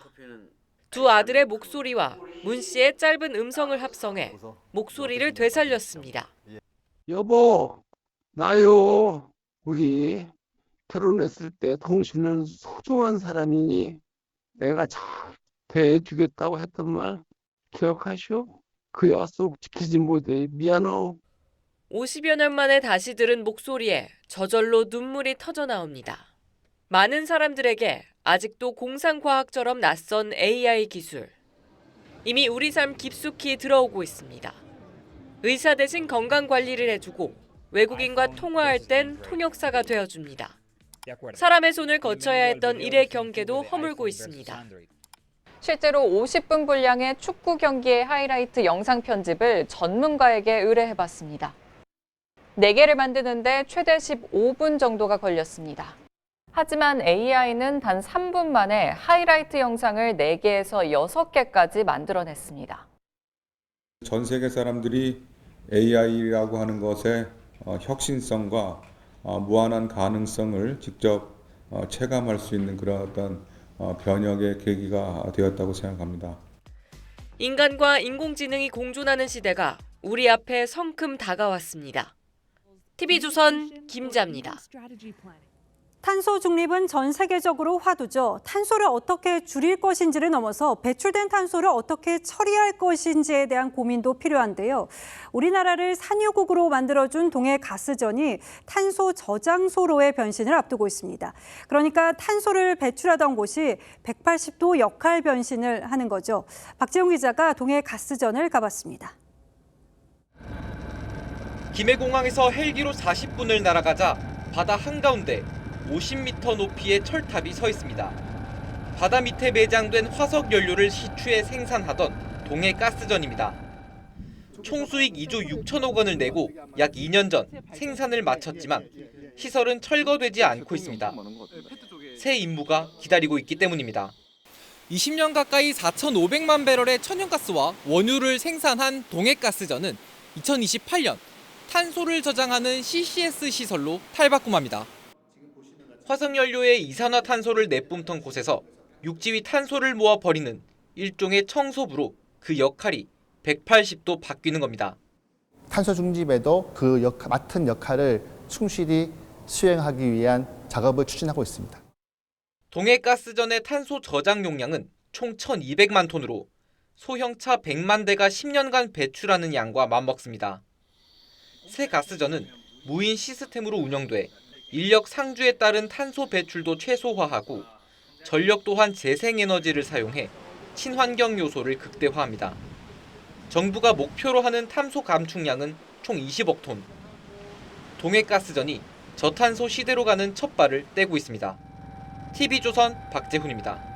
두 아들의 목소리와 문 씨의 짧은 음성을 합성해 목소리를 되살렸습니다. 여보, 나요. 우리 결혼했을 때 당신은 소중한 사람이니 내가 잘 대해주겠다고 했던 말 기억하시오? 그 약속 지키지 못해 미안해. 50여 년 만에 다시 들은 목소리에 저절로 눈물이 터져 나옵니다. 많은 사람들에게 아직도 공상과학처럼 낯선 AI 기술. 이미 우리 삶 깊숙이 들어오고 있습니다. 의사 대신 건강관리를 해주고 외국인과 통화할 땐 통역사가 되어줍니다. 사람의 손을 거쳐야 했던 일의 경계도 허물고 있습니다. 실제로 50분 분량의 축구 경기의 하이라이트 영상 편집을 전문가에게 의뢰해봤습니다. 4개를 만드는데 최대 15분 정도가 걸렸습니다. 하지만 AI는 단 3분 만에 하이라이트 영상을 4개에서 6개까지 만들어냈습니다. 전 세계 사람들이 AI라고 하는 것의 혁신성과 무한한 가능성을 직접 체감할 수 있는 그런 어떤 변혁의 계기가 되었다고 생각합니다. 인간과 인공지능이 공존하는 시대가 우리 앞에 성큼 다가왔습니다. TV조선 김자입니다. 탄소 중립은 전 세계적으로 화두죠. 탄소를 어떻게 줄일 것인지를 넘어서 배출된 탄소를 어떻게 처리할 것인지에 대한 고민도 필요한데요. 우리나라를 산유국으로 만들어준 동해 가스전이 탄소 저장소로의 변신을 앞두고 있습니다. 그러니까 탄소를 배출하던 곳이 180도 역할 변신을 하는 거죠. 박재용 기자가 동해 가스전을 가봤습니다. 김해공항에서 헬기로 40분을 날아가자 바다 한가운데 50m 높이의 철탑이 서 있습니다. 바다 밑에 매장된 화석 연료를 시추해 생산하던 동해가스전입니다. 총수익 2조 6천억 원을 내고 약 2년 전 생산을 마쳤지만 시설은 철거되지 않고 있습니다. 새 임무가 기다리고 있기 때문입니다. 20년 가까이 4,500만 배럴의 천연가스와 원유를 생산한 동해가스전은 2028년 탄소를 저장하는 CCS 시설로 탈바꿈합니다. 화석연료의 이산화탄소를 내뿜던 곳에서 육지 위 탄소를 모아 버리는 일종의 청소부로 그 역할이 180도 바뀌는 겁니다. 탄소 중립에도 그 맡은 역할을 충실히 수행하기 위한 작업을 추진하고 있습니다. 동해가스전의 탄소 저장 용량은 총 1,200만 톤으로 소형차 100만 대가 10년간 배출하는 양과 맞먹습니다. 새 가스전은 무인 시스템으로 운영돼 인력 상주에 따른 탄소 배출도 최소화하고 전력 또한 재생에너지를 사용해 친환경 요소를 극대화합니다. 정부가 목표로 하는 탄소 감축량은 총 20억 톤. 동해가스전이 저탄소 시대로 가는 첫 발을 떼고 있습니다. TV조선 박재훈입니다.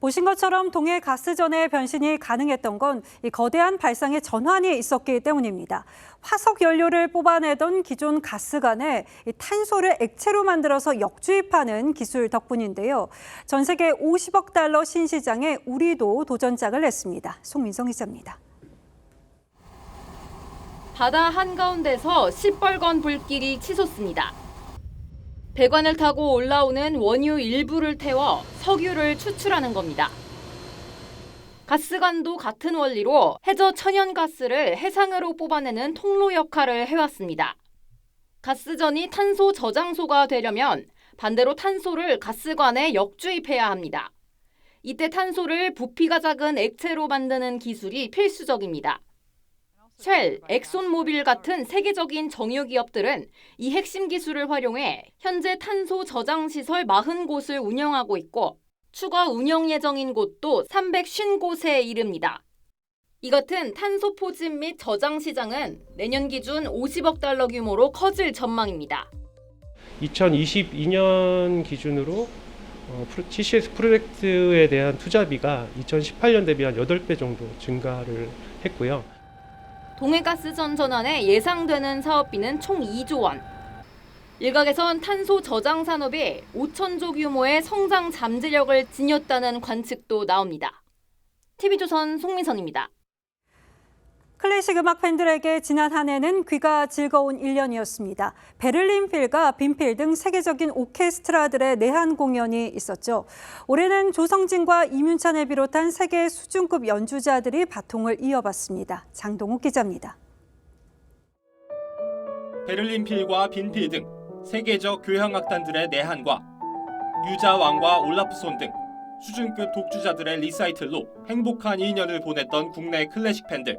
보신 것처럼 동해 가스전의 변신이 가능했던 건 이 거대한 발상의 전환이 있었기 때문입니다. 화석 연료를 뽑아내던 기존 가스관에 이 탄소를 액체로 만들어서 역주입하는 기술 덕분인데요. 전 세계 50억 달러 신시장에 우리도 도전장을 냈습니다. 송민성 기자입니다. 바다 한가운데서 시뻘건 불길이 치솟습니다. 배관을 타고 올라오는 원유 일부를 태워 석유를 추출하는 겁니다. 가스관도 같은 원리로 해저 천연가스를 해상으로 뽑아내는 통로 역할을 해왔습니다. 가스전이 탄소 저장소가 되려면 반대로 탄소를 가스관에 역주입해야 합니다. 이때 탄소를 부피가 작은 액체로 만드는 기술이 필수적입니다. 쉘, 엑손모빌 같은 세계적인 정유기업들은 이 핵심 기술을 활용해 현재 탄소 저장시설 40곳을 운영하고 있고 추가 운영 예정인 곳도 350곳에 이릅니다. 이 같은 탄소 포집 및 저장 시장은 내년 기준 50억 달러 규모로 커질 전망입니다. 2022년 기준으로 CCS 프로젝트에 대한 투자비가 2018년 대비 한 8배 정도 증가를 했고요. 동해가스전 전환에 예상되는 사업비는 총 2조 원. 일각에선 탄소 저장 산업이 5천조 규모의 성장 잠재력을 지녔다는 관측도 나옵니다. TV조선 송민선입니다. 클래식 음악 팬들에게 지난 한 해는 귀가 즐거운 1년이었습니다. 베를린 필과 빈필 등 세계적인 오케스트라들의 내한 공연이 있었죠. 올해는 조성진과 이문찬을 비롯한 세계 수준급 연주자들이 바통을 이어봤습니다. 장동욱 기자입니다. 베를린 필과 빈필 등 세계적 교향악단들의 내한과 유자왕과 올라프손 등 수준급 독주자들의 리사이틀로 행복한 2년을 보냈던 국내 클래식 팬들.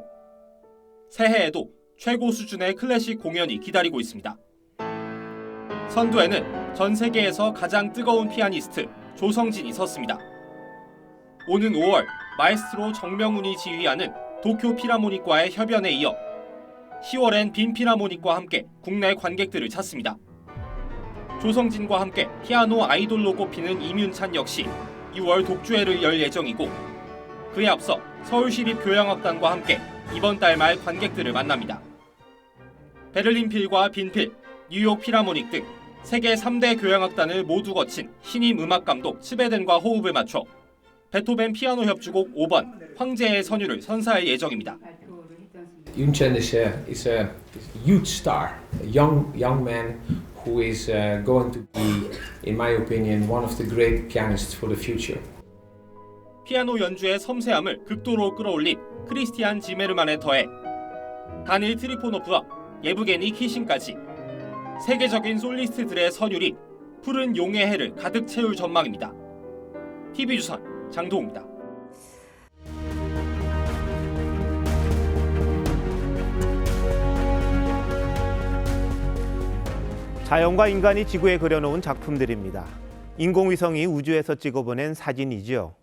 새해에도 최고 수준의 클래식 공연이 기다리고 있습니다. 선두에는 전 세계에서 가장 뜨거운 피아니스트 조성진이 섰습니다. 오는 5월 마에스트로 정명훈이 지휘하는 도쿄 필하모닉과의 협연에 이어 10월엔 빈 필하모닉과 함께 국내 관객들을 찾습니다. 조성진과 함께 피아노 아이돌로 꼽히는 이문찬 역시 6월 독주회를 열 예정이고 그에 앞서 서울시립교향악단과 함께 이번 달 말 관객들을 만납니다. 베를린 필과 빈필, 뉴욕 필하모닉 등 세계 3대 교향악단을 모두 거친 신임 음악감독 스베덴과 호흡을 맞춰 베토벤 피아노 협주곡 5번 황제의 선율을 선사할 예정입니다. Yunchan is a huge star, a young man who is going to be, in my opinion, one of the great pianists for the future. 피아노 연주의 섬세함을 극도로 끌어올린 크리스티안 지메르만에 더해 다닐 트리포노프와 예브게니 키신까지 세계적인 솔리스트들의 선율이 푸른 용의 해를 가득 채울 전망입니다. TV조선 장동우입니다. 자연과 인간이 지구에 그려놓은 작품들입니다. 인공위성이 우주에서 찍어보낸 사진이지요.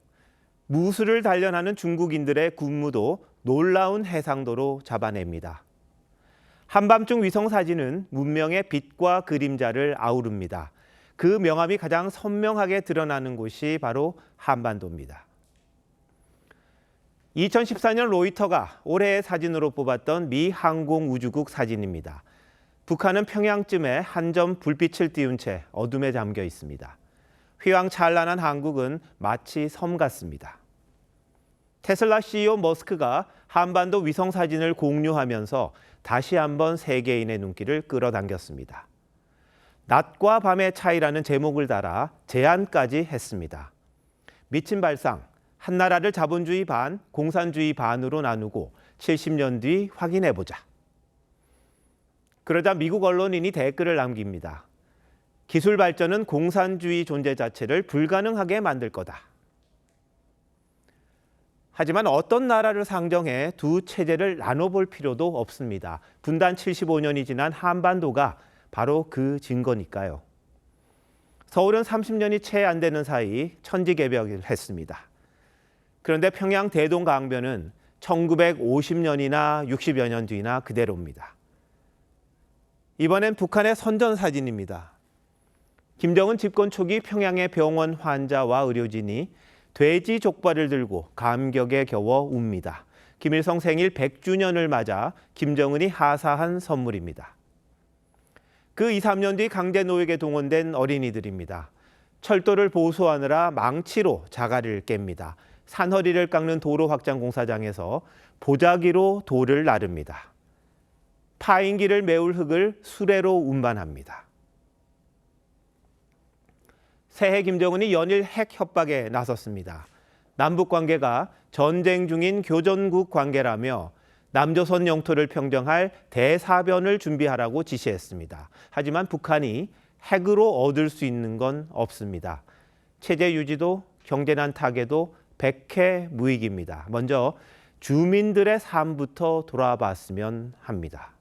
무술을 단련하는 중국인들의 군무도 놀라운 해상도로 잡아냅니다. 한밤중 위성 사진은 문명의 빛과 그림자를 아우릅니다. 그 명암이 가장 선명하게 드러나는 곳이 바로 한반도입니다. 2014년 로이터가 올해의 사진으로 뽑았던 미 항공우주국 사진입니다. 북한은 평양쯤에 한 점 불빛을 띄운 채 어둠에 잠겨 있습니다. 휘황찬란한 한국은 마치 섬 같습니다. 테슬라 CEO 머스크가 한반도 위성 사진을 공유하면서 다시 한번 세계인의 눈길을 끌어당겼습니다. 낮과 밤의 차이라는 제목을 달아 제안까지 했습니다. 미친 발상, 한나라를 자본주의 반, 공산주의 반으로 나누고 70년 뒤 확인해보자. 그러자 미국 언론인이 댓글을 남깁니다. 기술 발전은 공산주의 존재 자체를 불가능하게 만들 거다. 하지만 어떤 나라를 상정해 두 체제를 나눠볼 필요도 없습니다. 분단 75년이 지난 한반도가 바로 그 증거니까요. 서울은 30년이 채 안 되는 사이 천지개벽을 했습니다. 그런데 평양 대동강변은 1950년이나 60여 년 뒤나 그대로입니다. 이번엔 북한의 선전 사진입니다. 김정은 집권 초기 평양의 병원 환자와 의료진이 돼지 족발을 들고 감격에 겨워 웁니다. 김일성 생일 100주년을 맞아 김정은이 하사한 선물입니다. 그 2, 3년 뒤 강제 노역에 동원된 어린이들입니다. 철도를 보수하느라 망치로 자갈을 깹니다. 산허리를 깎는 도로 확장 공사장에서 보자기로 돌을 나릅니다. 파인기를 메울 흙을 수레로 운반합니다. 새해 김정은이 연일 핵 협박에 나섰습니다. 남북 관계가 전쟁 중인 교전국 관계라며 남조선 영토를 평정할 대사변을 준비하라고 지시했습니다. 하지만 북한이 핵으로 얻을 수 있는 건 없습니다. 체제 유지도 경제난 타개도 백해무익입니다. 먼저 주민들의 삶부터 돌아봤으면 합니다.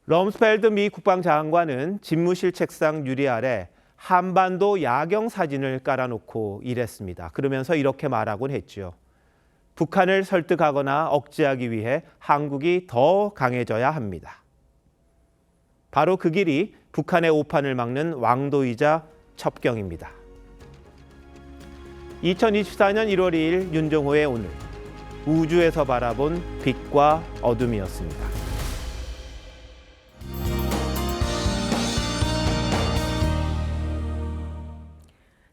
럼스펠드 미 국방장관은 집무실 책상 유리 아래 한반도 야경 사진을 깔아놓고 일했습니다. 그러면서 이렇게 말하곤 했죠. 북한을 설득하거나 억제하기 위해 한국이 더 강해져야 합니다. 바로 그 길이 북한의 오판을 막는 왕도이자 첩경입니다. 2024년 1월 2일 윤정호의 오늘, 우주에서 바라본 빛과 어둠이었습니다.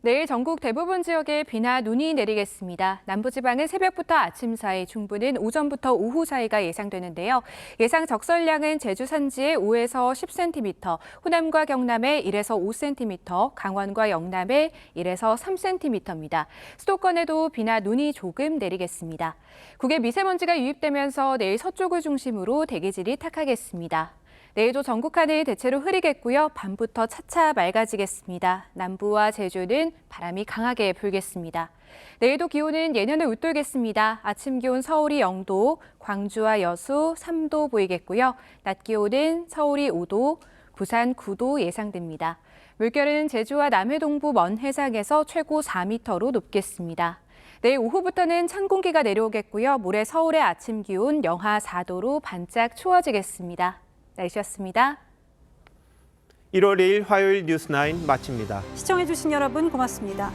내일 전국 대부분 지역에 비나 눈이 내리겠습니다. 남부지방은 새벽부터 아침 사이, 중부는 오전부터 오후 사이가 예상되는데요. 예상 적설량은 제주 산지에 5에서 10cm, 호남과 경남에 1에서 5cm, 강원과 영남에 1에서 3cm입니다. 수도권에도 비나 눈이 조금 내리겠습니다. 국외 미세먼지가 유입되면서 내일 서쪽을 중심으로 대기질이 탁하겠습니다. 내일도 전국 하늘 대체로 흐리겠고요. 밤부터 차차 맑아지겠습니다. 남부와 제주는 바람이 강하게 불겠습니다. 내일도 기온은 예년을 웃돌겠습니다. 아침 기온 서울이 0도, 광주와 여수 3도 보이겠고요. 낮 기온은 서울이 5도, 부산 9도 예상됩니다. 물결은 제주와 남해 동부 먼 해상에서 최고 4m로 높겠습니다. 내일 오후부터는 찬 공기가 내려오겠고요. 모레 서울의 아침 기온 영하 4도로 반짝 추워지겠습니다. 날씨였습니다. 1월 2일 화요일 뉴스9 마칩니다. 시청해주신 여러분 고맙습니다.